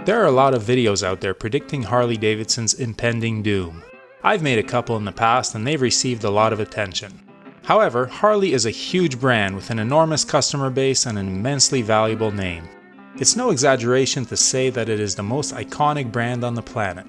There are a lot of videos out there predicting Harley Davidson's impending doom. I've made a couple in the past and they've received a lot of attention. However, Harley is a huge brand with an enormous customer base and an immensely valuable name. It's no exaggeration to say that it is the most iconic brand on the planet.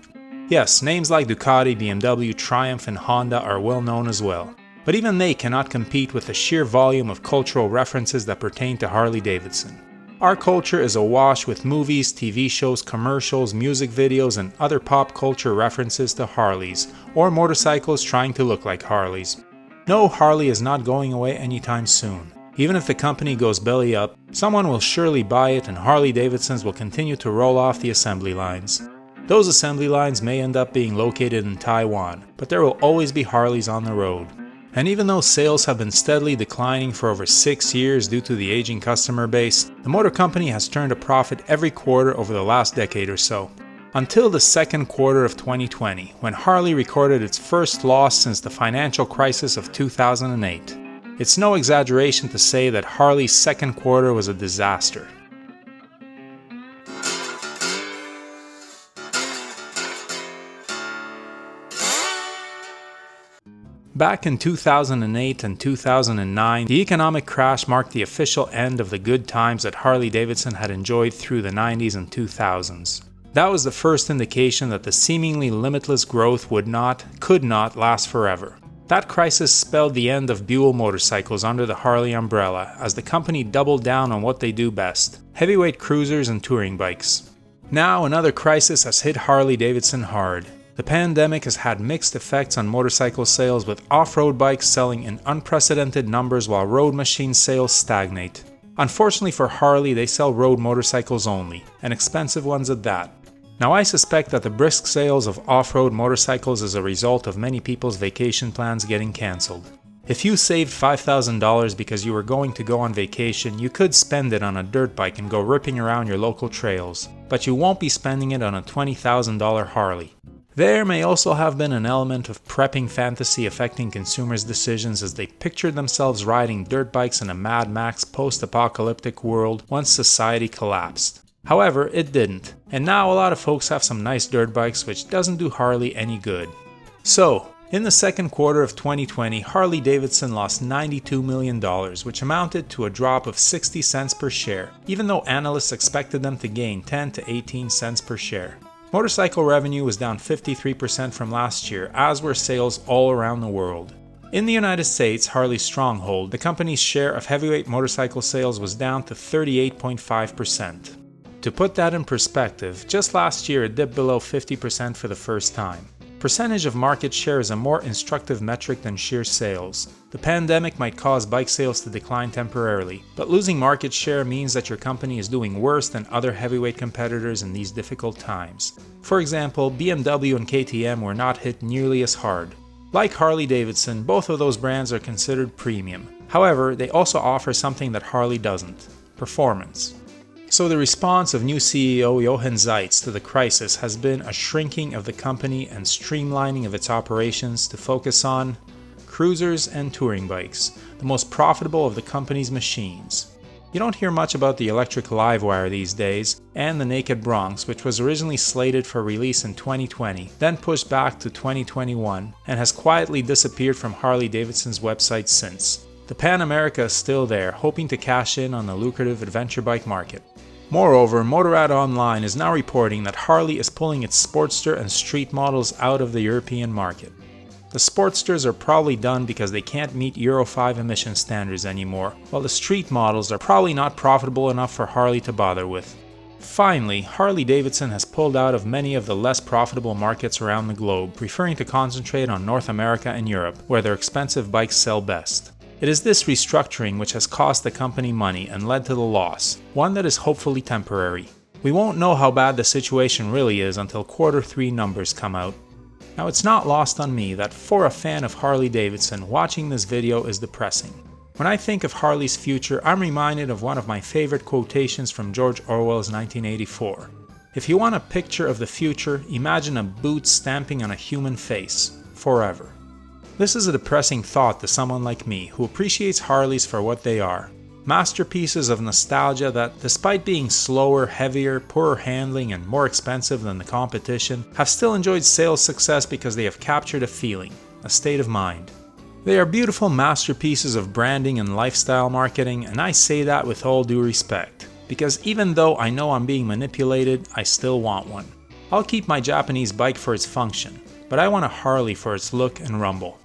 Yes, names like Ducati, BMW, Triumph, and Honda are well known as well. But even they cannot compete with the sheer volume of cultural references that pertain to Harley Davidson. Our culture is awash with movies, TV shows, commercials, music videos, and other pop culture references to Harleys, or motorcycles trying to look like Harleys. No, Harley is not going away anytime soon. Even if the company goes belly up, someone will surely buy it and Harley Davidsons will continue to roll off the assembly lines. Those assembly lines may end up being located in Taiwan, but there will always be Harleys on the road. And even though sales have been steadily declining for over 6 years due to the aging customer base, the motor company has turned a profit every quarter over the last decade or so. Until the second quarter of 2020, when Harley recorded its first loss since the financial crisis of 2008. It's no exaggeration to say that Harley's second quarter was a disaster. Back in 2008 and 2009, the economic crash marked the official end of the good times that Harley Davidson had enjoyed through the 90s and 2000s. That was the first indication that the seemingly limitless growth could not last forever. That crisis spelled the end of Buell motorcycles under the Harley umbrella as the company doubled down on what they do best: heavyweight cruisers and touring bikes. Now another crisis has hit Harley Davidson hard. The pandemic has had mixed effects on motorcycle sales, with off-road bikes selling in unprecedented numbers while road machine sales stagnate. Unfortunately for Harley, they sell road motorcycles only, and expensive ones at that. Now I suspect that the brisk sales of off-road motorcycles is a result of many people's vacation plans getting cancelled. If you saved $5,000 because you were going to go on vacation, you could spend it on a dirt bike and go ripping around your local trails, but you won't be spending it on a $20,000 Harley. There may also have been an element of prepping fantasy affecting consumers' decisions as they pictured themselves riding dirt bikes in a Mad Max post-apocalyptic world once society collapsed. However, it didn't, and now a lot of folks have some nice dirt bikes, which doesn't do Harley any good. So, in the second quarter of 2020, Harley Davidson lost $92 million, which amounted to a drop of 60 cents per share, even though analysts expected them to gain 10 to 18 cents per share. Motorcycle revenue was down 53% from last year, as were sales all around the world. In the United States, Harley's stronghold, the company's share of heavyweight motorcycle sales was down to 38.5%. To put that in perspective, just last year it dipped below 50% for the first time. Percentage of market share is a more instructive metric than sheer sales. The pandemic might cause bike sales to decline temporarily, but losing market share means that your company is doing worse than other heavyweight competitors in these difficult times. For example, BMW and KTM were not hit nearly as hard. Like Harley Davidson, both of those brands are considered premium. However, they also offer something that Harley doesn't: performance. So the response of new CEO Jochen Zeitz to the crisis has been a shrinking of the company and streamlining of its operations to focus on cruisers and touring bikes, the most profitable of the company's machines. You don't hear much about the electric Livewire these days, and the Naked Bronx, which was originally slated for release in 2020, then pushed back to 2021, and has quietly disappeared from Harley Davidson's website since. The Pan America is still there, hoping to cash in on the lucrative adventure bike market. Moreover, Motorrad Online is now reporting that Harley is pulling its Sportster and Street models out of the European market. The Sportsters are probably done because they can't meet Euro 5 emission standards anymore, while the Street models are probably not profitable enough for Harley to bother with. Finally, Harley Davidson has pulled out of many of the less profitable markets around the globe, preferring to concentrate on North America and Europe, where their expensive bikes sell best. It is this restructuring which has cost the company money and led to the loss, one that is hopefully temporary. We won't know how bad the situation really is until Q3 numbers come out. Now, it's not lost on me that for a fan of Harley Davidson, watching this video is depressing. When I think of Harley's future, I'm reminded of one of my favorite quotations from George Orwell's 1984. If you want a picture of the future, imagine a boot stamping on a human face, forever. This is a depressing thought to someone like me, who appreciates Harleys for what they are. Masterpieces of nostalgia that, despite being slower, heavier, poorer handling, and more expensive than the competition, have still enjoyed sales success because they have captured a feeling, a state of mind. They are beautiful masterpieces of branding and lifestyle marketing, and I say that with all due respect, because even though I know I'm being manipulated, I still want one. I'll keep my Japanese bike for its function, but I want a Harley for its look and rumble.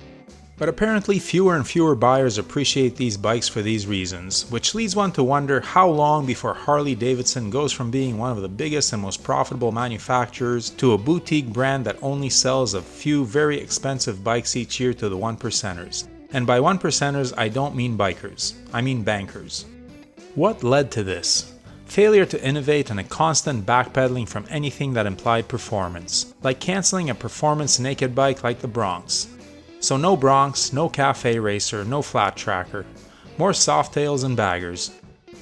But apparently fewer and fewer buyers appreciate these bikes for these reasons, which leads one to wonder how long before Harley Davidson goes from being one of the biggest and most profitable manufacturers to a boutique brand that only sells a few very expensive bikes each year to the one percenters. And by one percenters, I don't mean bikers, I mean bankers. What led to this? Failure to innovate and a constant backpedaling from anything that implied performance, like canceling a performance naked bike like the Bronx. So no Bronx, no cafe racer, no flat tracker. More softails and baggers.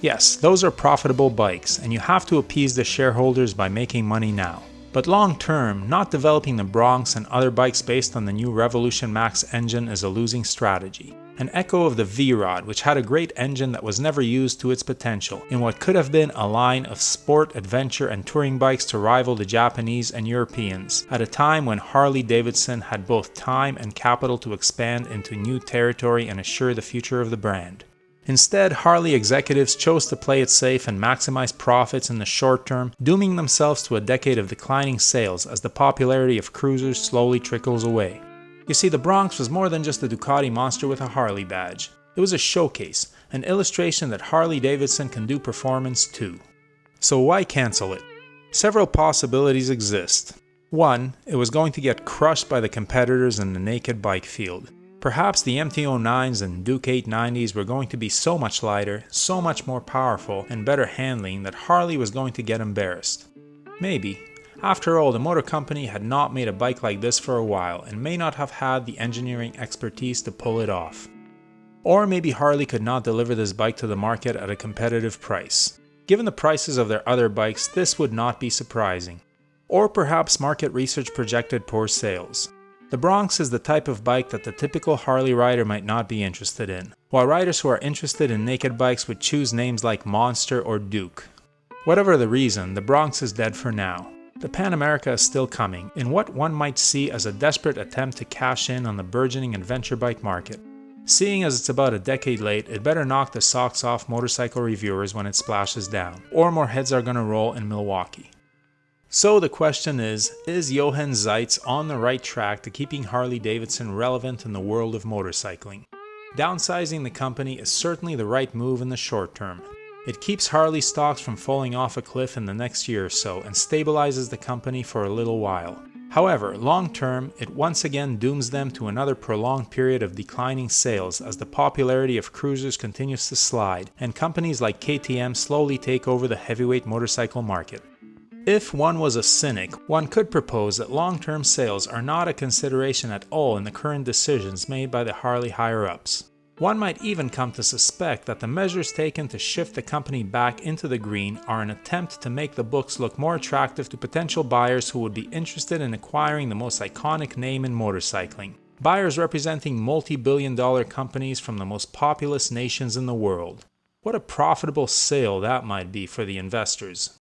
Yes, those are profitable bikes, and you have to appease the shareholders by making money now. But long term, not developing the Bronx and other bikes based on the new Revolution Max engine is a losing strategy. An echo of the V-Rod, which had a great engine that was never used to its potential, in what could have been a line of sport, adventure, and touring bikes to rival the Japanese and Europeans, at a time when Harley Davidson had both time and capital to expand into new territory and assure the future of the brand. Instead, Harley executives chose to play it safe and maximize profits in the short term, dooming themselves to a decade of declining sales as the popularity of cruisers slowly trickles away. You see, the Bronx was more than just a Ducati monster with a Harley badge. It was a showcase, an illustration that Harley Davidson can do performance too. So why cancel it? Several possibilities exist. One, it was going to get crushed by the competitors in the naked bike field. Perhaps the MT-09s and Duke 890s were going to be so much lighter, so much more powerful, and better handling that Harley was going to get embarrassed. Maybe. After all, the motor company had not made a bike like this for a while and may not have had the engineering expertise to pull it off. Or maybe Harley could not deliver this bike to the market at a competitive price. Given the prices of their other bikes, this would not be surprising. Or perhaps market research projected poor sales. The Bronx is the type of bike that the typical Harley rider might not be interested in, while riders who are interested in naked bikes would choose names like Monster or Duke. Whatever the reason, the Bronx is dead for now. The Pan America is still coming, in what one might see as a desperate attempt to cash in on the burgeoning adventure bike market. Seeing as it's about a decade late, it better knock the socks off motorcycle reviewers when it splashes down, or more heads are gonna roll in Milwaukee. So the question is Jochen Zeitz on the right track to keeping Harley Davidson relevant in the world of motorcycling? Downsizing the company is certainly the right move in the short term. It keeps Harley stocks from falling off a cliff in the next year or so and stabilizes the company for a little while. However, long term, it once again dooms them to another prolonged period of declining sales as the popularity of cruisers continues to slide and companies like KTM slowly take over the heavyweight motorcycle market. If one was a cynic, one could propose that long-term sales are not a consideration at all in the current decisions made by the Harley higher-ups. One might even come to suspect that the measures taken to shift the company back into the green are an attempt to make the books look more attractive to potential buyers who would be interested in acquiring the most iconic name in motorcycling. Buyers representing multi-billion-dollar companies from the most populous nations in the world. What a profitable sale that might be for the investors.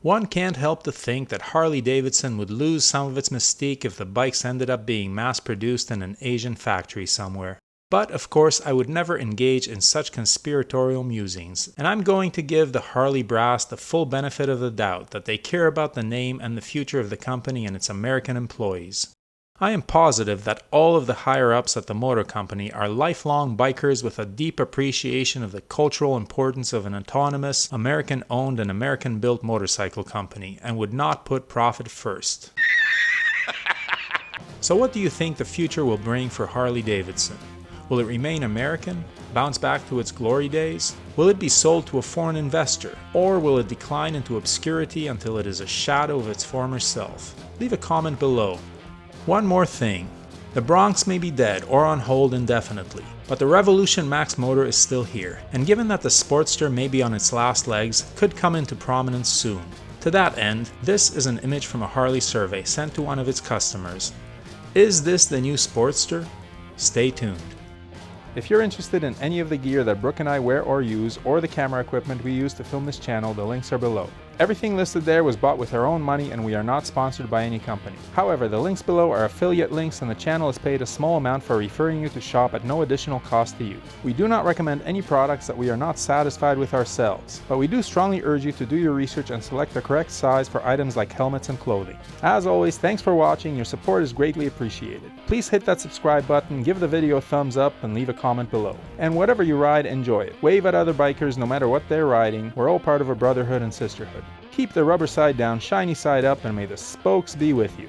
One can't help to think that Harley Davidson would lose some of its mystique if the bikes ended up being mass-produced in an Asian factory somewhere. But of course I would never engage in such conspiratorial musings, and I'm going to give the Harley brass the full benefit of the doubt that they care about the name and the future of the company and its American employees. I am positive that all of the higher-ups at the motor company are lifelong bikers with a deep appreciation of the cultural importance of an autonomous, American-owned and American-built motorcycle company, and would not put profit first. So what do you think the future will bring for Harley Davidson? Will it remain American, bounce back to its glory days? Will it be sold to a foreign investor? Or will it decline into obscurity until it is a shadow of its former self? Leave a comment below. One more thing. The Bronx may be dead or on hold indefinitely, but the Revolution Max motor is still here, and given that the Sportster may be on its last legs, could come into prominence soon. To that end, this is an image from a Harley survey sent to one of its customers. Is this the new Sportster? Stay tuned. If you're interested in any of the gear that Brooke and I wear or use, or the camera equipment we use to film this channel, the links are below. Everything listed there was bought with our own money and we are not sponsored by any company. However, the links below are affiliate links and the channel is paid a small amount for referring you to shop at no additional cost to you. We do not recommend any products that we are not satisfied with ourselves, but we do strongly urge you to do your research and select the correct size for items like helmets and clothing. As always, thanks for watching, your support is greatly appreciated. Please hit that subscribe button, give the video a thumbs up and leave a comment below. And whatever you ride, enjoy it. Wave at other bikers no matter what they're riding, we're all part of a brotherhood and sisterhood. Keep the rubber side down, shiny side up, and may the spokes be with you.